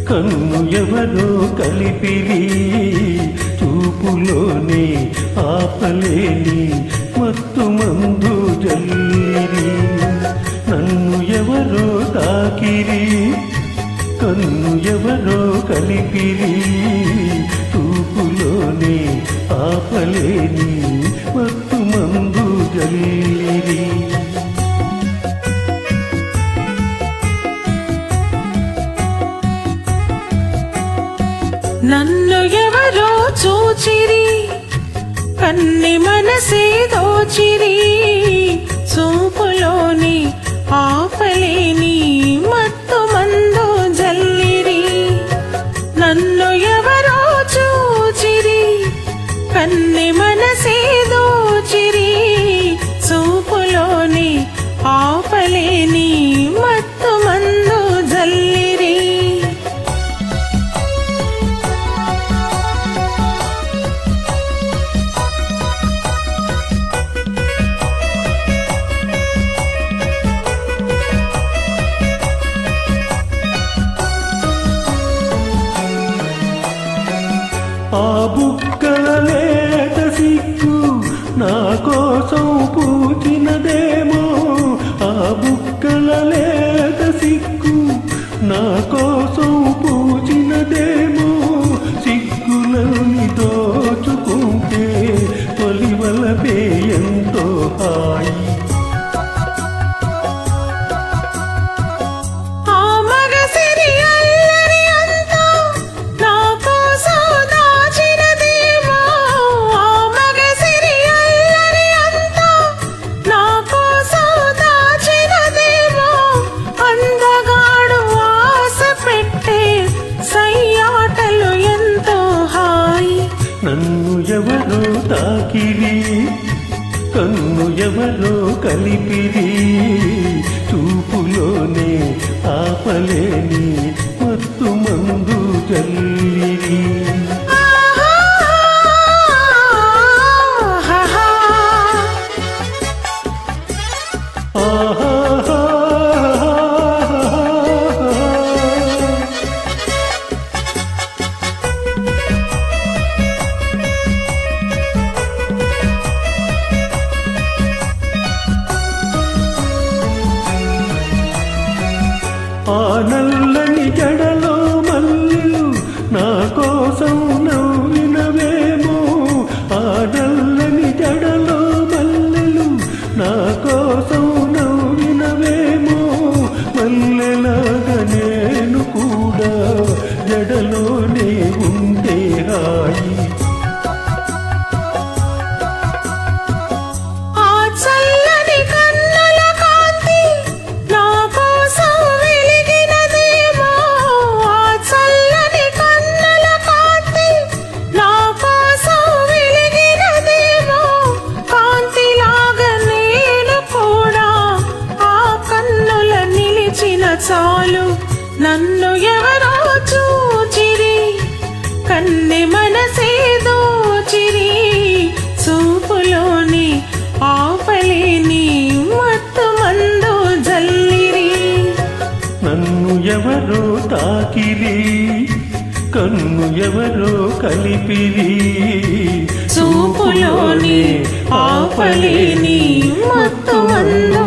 కన్ను ఎవరో కలిపిరి చూపులోనే ఆపలేని మత్తు మందు జల్లిరి నన్ను ఎవరో తాకిరి కన్ను ఎవరో కలిపిరి చూపులోనే ఆపలేని మత్తు మందు జల్లిరి నన్ను ఎవరో చూచిరి కన్ని మనసే దోచిరి చూపులోని ఆపలేని మత్తు మందు జల్లిరి నన్ను ఎవరో చూచిరి కన్ని మనసే దోచిరి చూపులోని ఆపలేని మత్తు మందు జల్లిరి ఆ బుక్కల లేత సిగ్గు నా కోసం పూచినదేమో ఆ బుక్కల లేత సిగ్గు నా కోసం పూచినదేమో సిగ్గులని దోచుకుంటే తొలివలపే ఎంతో హాయి నన్ను ఎవరో తాకిరి కన్ను ఎవరో కలిపిరి చూపులోనే ఆపలేని మత్తు మందు జల్లిరి ఆ నల్లని జడలో మల్లెలు నా కోసం నవ్వినవేమో ఆ నల్లని జడలో మల్లెలు నా కోసం నవ్వినవేమో మల్లెలాగా నేను కూడా జడలోనే ఉంటే హాయి చాలు నన్ను ఎవరో చూచిరి కన్నె మనసే దోచిరి చూపులోని ఆపలేని మత్తు మందు జల్లిరి నన్ను ఎవరో తాకిరి కన్ను ఎవరో కలిపిరి చూపులోని ఆపలేని మత్తు మందు